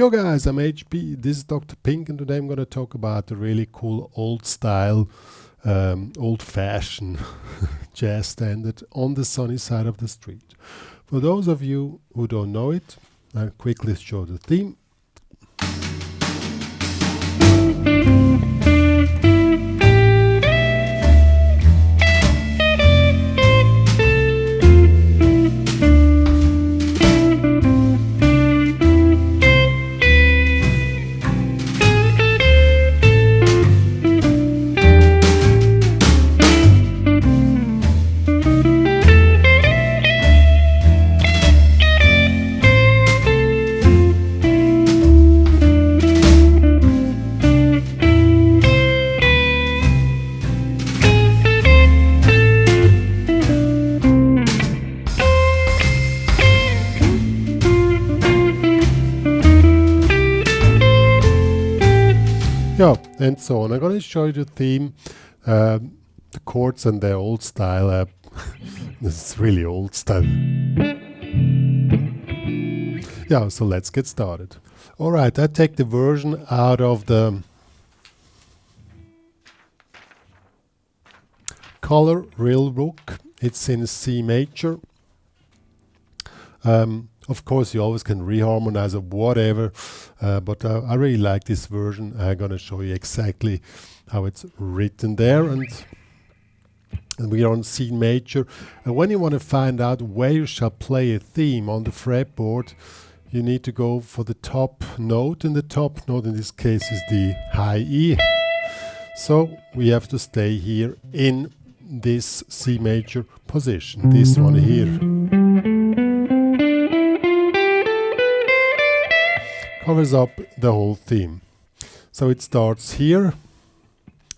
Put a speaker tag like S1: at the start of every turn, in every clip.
S1: Yo guys, I'm HP, this is Dr. Pink, and today I'm going to talk about a really cool old style, old-fashioned jazz standard on the sunny side of the street. For those of you who don't know it, I'll quickly show the theme. Yeah, and so on. I'm going to show you the theme, the chords and the old style. This is really old style. Yeah, so let's get started. All right, I take the version out of the Color Real Book. It's in C major. Of course, you always can reharmonize or whatever, but I really like this version. I'm going to show you exactly how it's written there, and we are on C major. And when you want to find out where you shall play a theme on the fretboard, you need to go for the top note, and the top note in this case is the high E. So we have to stay here in this C major position, this one here. Covers up the whole theme. So it starts here.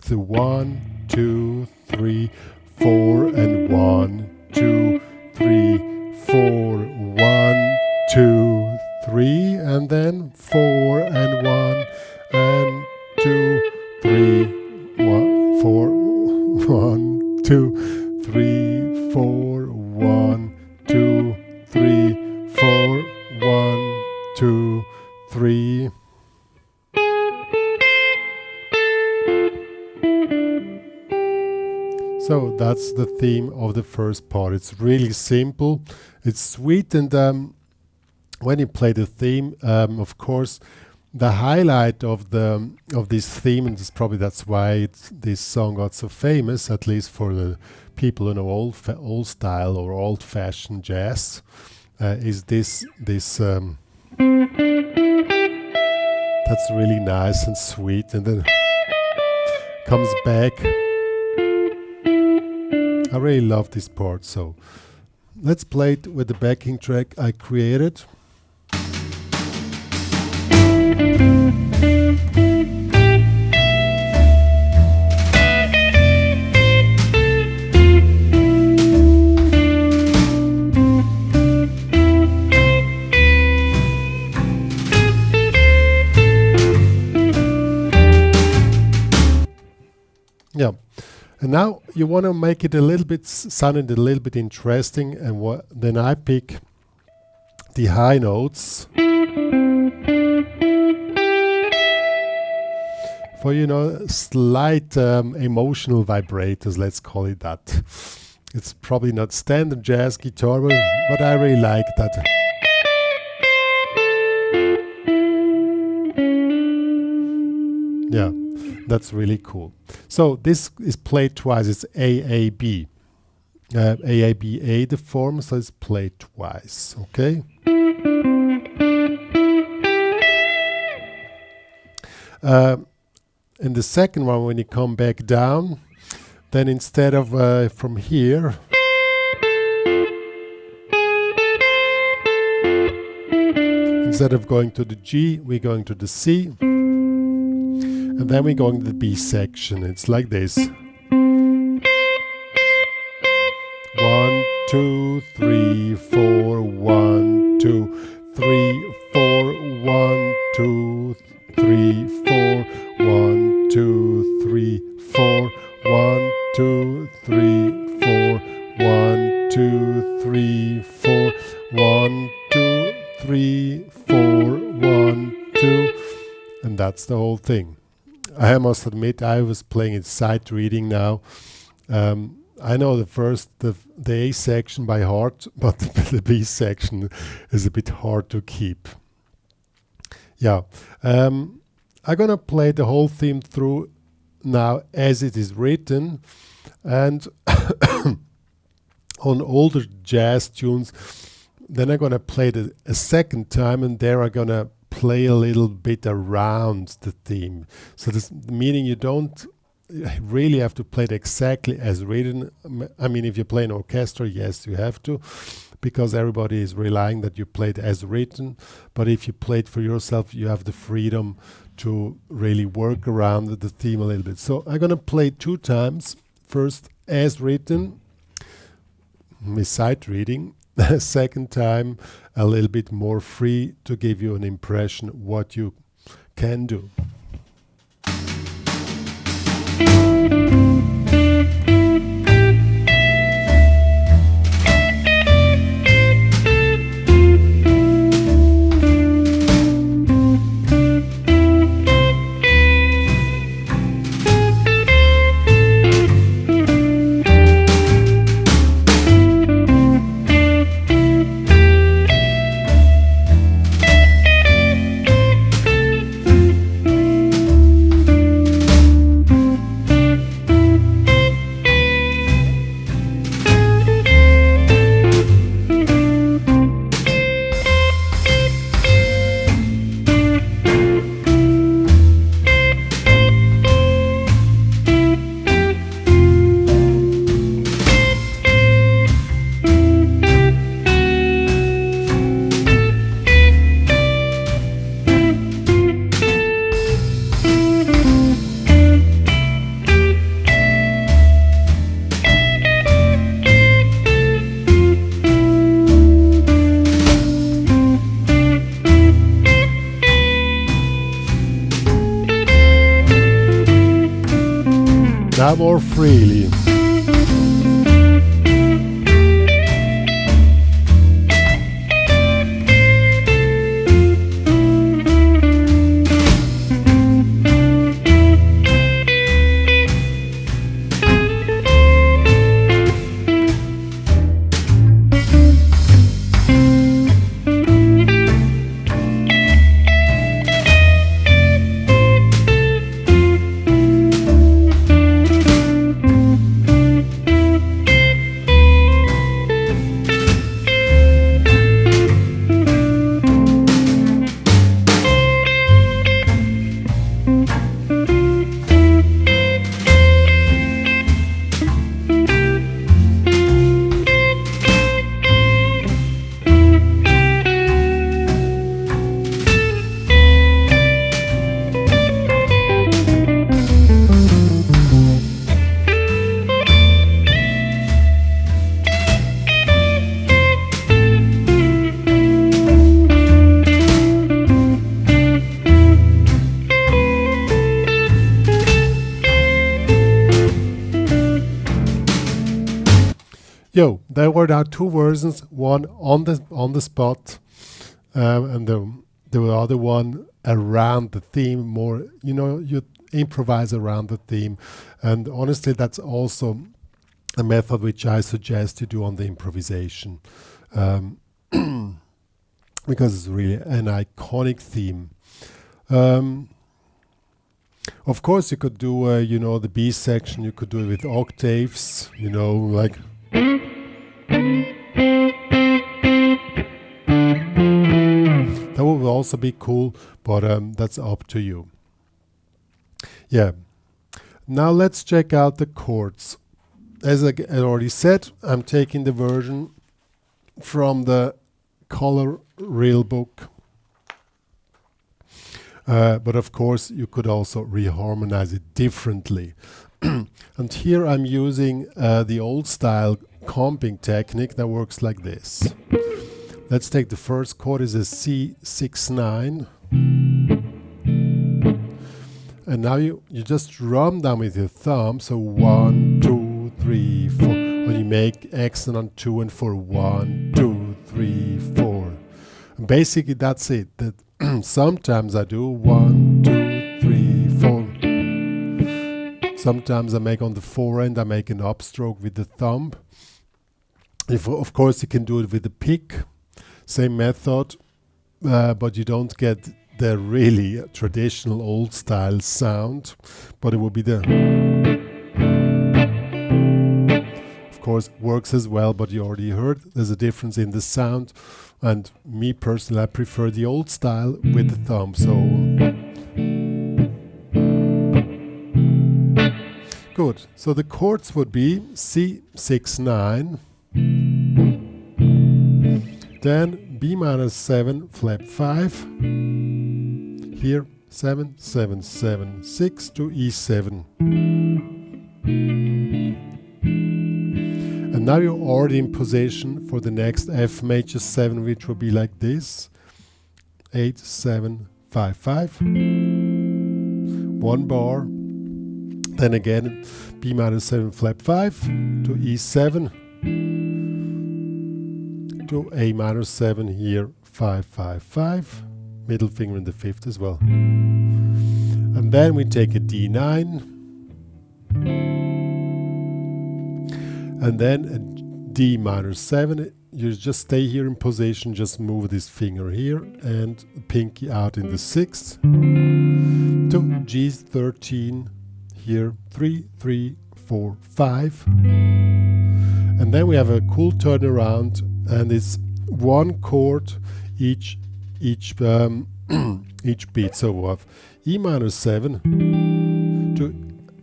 S1: So 1, 2, 3, 4, and 1, 2, 3, 4, 1, 2, 3, and then 4 and 1 and 2, 3, 1, 4, 1, 2, 3, 4, 1, 2, 3, 4, 1, 2, 3. So that's the theme of the first part. It's really simple, it's sweet, and when you play the theme, of course, the highlight of this theme, and that's why this song got so famous, at least for the people who know old style or old-fashioned jazz, is this. That's really nice and sweet, and then comes back. I really love this part, so let's play it with the backing track I created. Yeah, and now you want to make it a little bit sounding a little bit interesting, and then I pick the high notes for slight emotional vibrators. Let's call it that. It's probably not standard jazz guitar, but I really like that. Yeah. That's really cool. So this is played twice. It's AAB. AABA the form, so it's played twice. Okay. In the second one, when you come back down, then instead of from here, instead of going to the G, we're going to the C. And then we're going to the B section. It's like this. 1, 2, 3, 4, 1, 2, 3, 4, 1, 2, 3, 4, 1, 2, 3, 4, 1, 2, 3, 4, 1, 2, 3, 4, 1, 2, 3, 4, 1, 2, And that's the whole thing. I must admit, I was playing it sight reading now. I know the A section by heart, but the B section is a bit hard to keep. Yeah, I'm gonna play the whole theme through now as it is written, and on older jazz tunes, then I'm gonna play it a second time, and there I'm gonna play a little bit around the theme. So this meaning you don't really have to play it exactly as written. I mean, if you play an orchestra, yes, you have to, because everybody is relying that you play it as written. But if you play it for yourself, you have the freedom to really work around the theme a little bit. So I'm gonna play 2 times. First as written, with sight reading. Second time a little bit more free to give you an impression what you can do. Now more freely. Yo, there were now 2 versions, one on the spot, and the other one around the theme. More, you improvise around the theme, and honestly, that's also a method which I suggest you do on the improvisation, because it's really an iconic theme. Of course, you could do, the B section. You could do it with octaves, like. That would also be cool, but that's up to you. Yeah. Now let's check out the chords. As I already said, I'm taking the version from the color reel book. But of course, you could also reharmonize it differently. And here I'm using the old style comping technique that works like this. Let's take the first chord is a C6-9. And now you just drum down with your thumb. So 1, 2, 3, 4. When you make accent on 2 and 4. 1, 2, 3, 4. Basically, that's it. That sometimes I do 1, 2, 3, 4. Sometimes I make on the forehand, I make an upstroke with the thumb. Of course, you can do it with the pick, same method, but you don't get the really traditional old style sound. But it will be the, of course, works as well. But you already heard there's a difference in the sound, and me personally, I prefer the old style with the thumb. So good. So the chords would be C6-9. Then B minor 7 flat 5, here 7 7 7 6 to E7, and now you're already in position for the next F major 7, which will be like this: 8 7 5 5, 1 bar, then again B minor 7 flat 5 to E7, to A minor 7 here, 5 5 5, middle finger in the 5th as well. And then we take a D9, and then a D minor 7. You just stay here in position, just move this finger here and pinky out in the 6th to G13 here, 3 3 4 5. And then we have a cool turnaround, and it's one chord each each beat. So we have E minor 7 to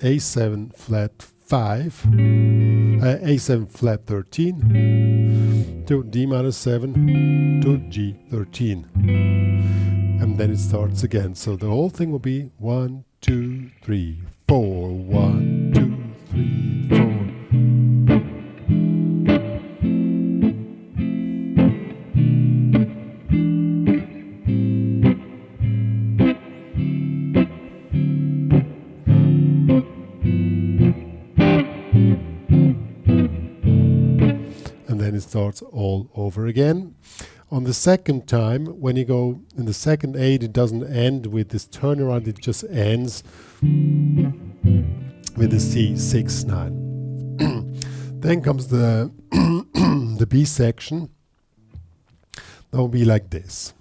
S1: A7 flat 5, A7 flat 13 to D minor 7 to G13, and then it starts again. So the whole thing will be 1 2 3 4, 1 2 3 4. Starts all over again. On the second time, when you go in the second 8, it doesn't end with this turnaround, it just ends with the C6-9. Then comes the the B section. That will be like this: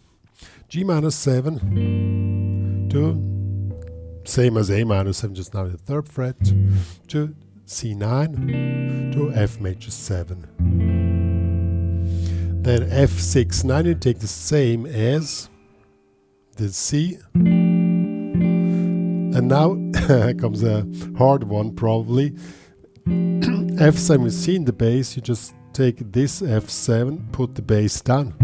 S1: G minor 7 to, same as A minor 7, just now the 3rd fret, to C9 to F major 7. Then F6-9, you take the same as the C. And now comes a hard one probably. F7 with C in the bass, you just take this F7, put the bass down,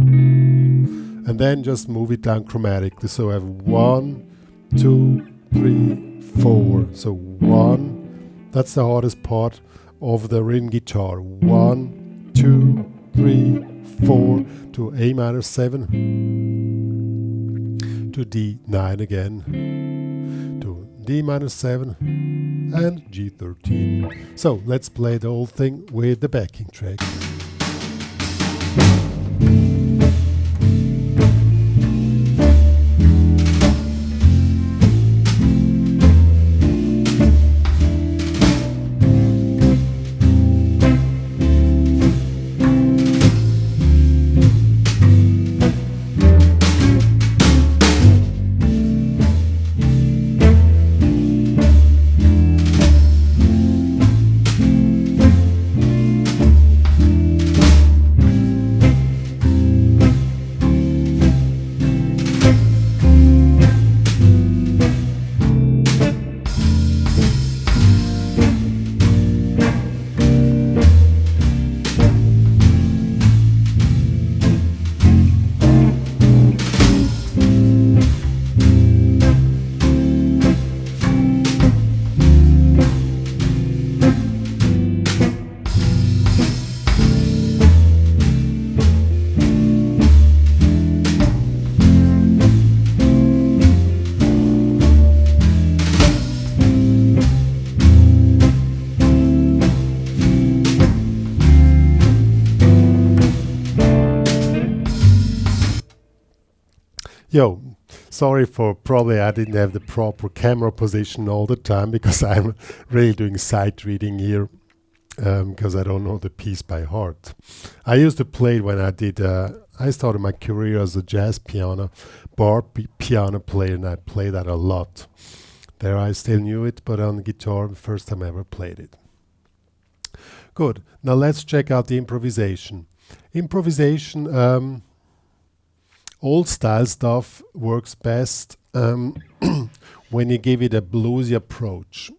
S1: and then just move it down chromatically. So I have 1, 2, 3, 4. So 1, that's the hardest part of the rhythm guitar. 1, 2, 3, 4 to A minor 7 to D9 again to D minor 7 and G13. So let's play the whole thing with the backing track. Yo, sorry for probably I didn't have the proper camera position all the time because I'm really doing sight reading here because I don't know the piece by heart. I used to play it when I started my career as a jazz piano, piano player, and I played that a lot. There I still knew it, but on guitar, the first time I ever played it. Good. Now let's check out the improvisation. Improvisation, old style stuff works best when you give it a bluesy approach.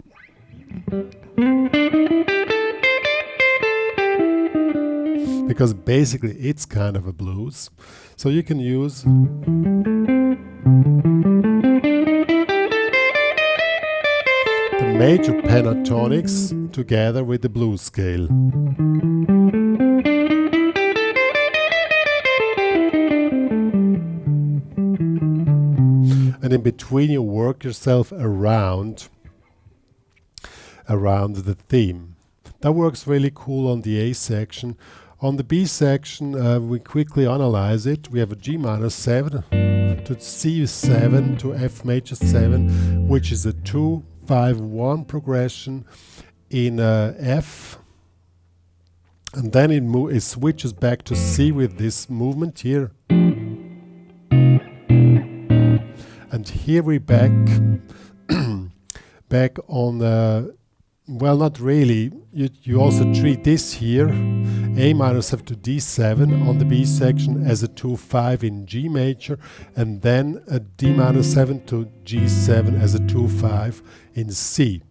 S1: Because basically it's kind of a blues. So you can use the major pentatonics together with the blues scale. And in between you work yourself around the theme. That works really cool on the A section. On the B section, we quickly analyze it. We have a G minor 7 to C7 to F major 7, which is a 2-5-1 progression in F. And then it switches back to C with this movement here. And here we back on, well, not really. You also treat this here, A minor 7 to D7 on the B section as a 2-5 in G major, and then a D minor 7 to G7 as a 2-5 in C.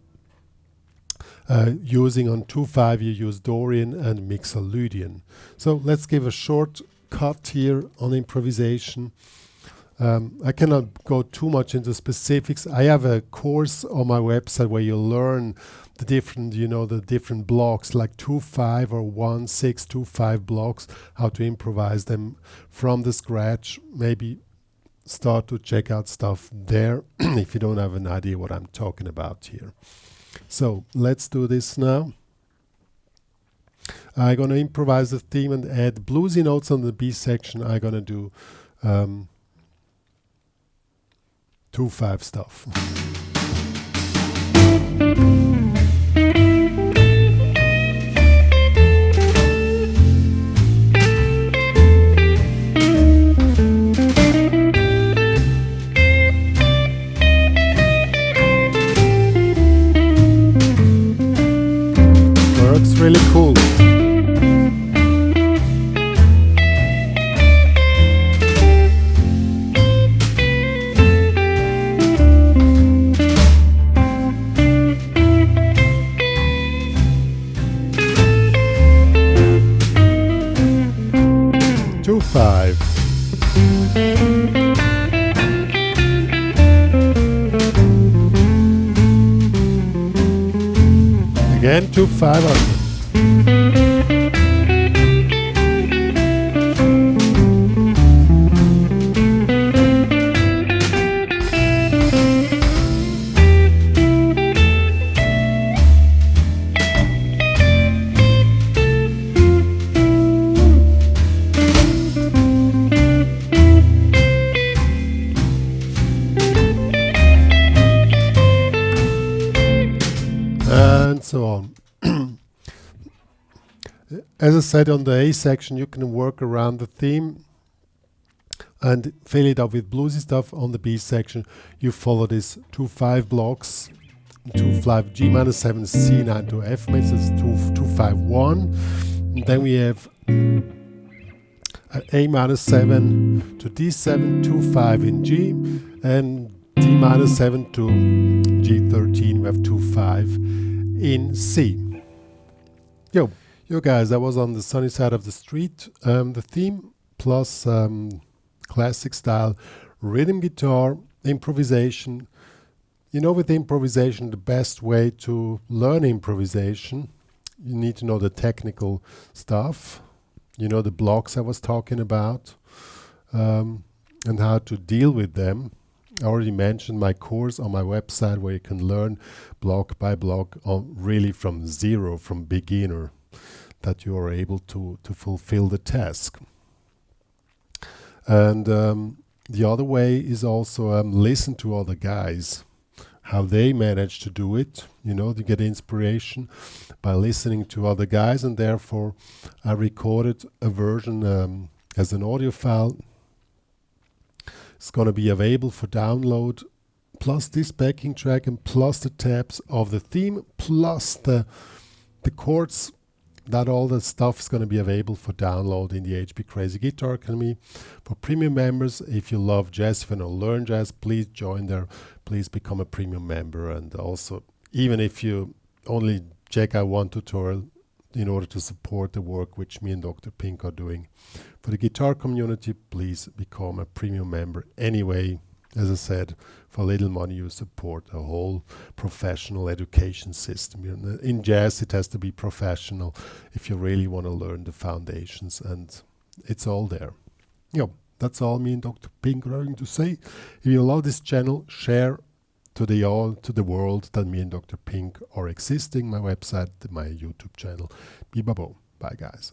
S1: Using on 2-5 you use Dorian and Mixolydian. So let's give a short cut here on improvisation. I cannot go too much into specifics. I have a course on my website where you learn the different, the different blocks like 2-5 or 1-6, 2-5 blocks, how to improvise them from the scratch. Maybe start to check out stuff there if you don't have an idea what I'm talking about here. So let's do this now. I'm going to improvise the theme and add bluesy notes on the B section. I'm going to do 2-5 stuff. Works really cool. 2-5. Again 2-5 on. And so on. As I said, on the A section you can work around the theme and fill it up with bluesy stuff. On the B section you follow this 2-5 blocks, 2-5 G minor 7 C9 to F major, 2-5-1. And then we have A minor 7 to D7, 2-5 in G, and D minor 7 to G13, we have 2-5 in C. Yo guys, I was on the sunny side of the street. The theme plus classic style rhythm guitar, improvisation. With improvisation, the best way to learn improvisation, you need to know the technical stuff, the blocks I was talking about, and how to deal with them. I already mentioned my course on my website where you can learn block by block really from zero, from beginner, that you are able to fulfill the task. And The other way is also listen to other guys, how they manage to do it, you know, to get inspiration by listening to other guys. And therefore I recorded a version as an audio file. It's going to be available for download, plus this backing track and plus the tabs of the theme, plus the chords. That all the stuff is going to be available for download in the HPCrazy Guitar Academy. For premium members, if you love jazz, if you want to learn jazz, please join there. Please become a premium member. And also, even if you only check out one tutorial in order to support the work which me and Dr. Pink are doing. For the guitar community, please become a premium member anyway. As I said, for little money you support a whole professional education system. In jazz it has to be professional if you really want to learn the foundations, and it's all there. Yeah, that's all me and Dr. Pink are going to say. If you love this channel, share to the world that me and Dr. Pink are existing, my website, my YouTube channel. Bibabo. Bye guys.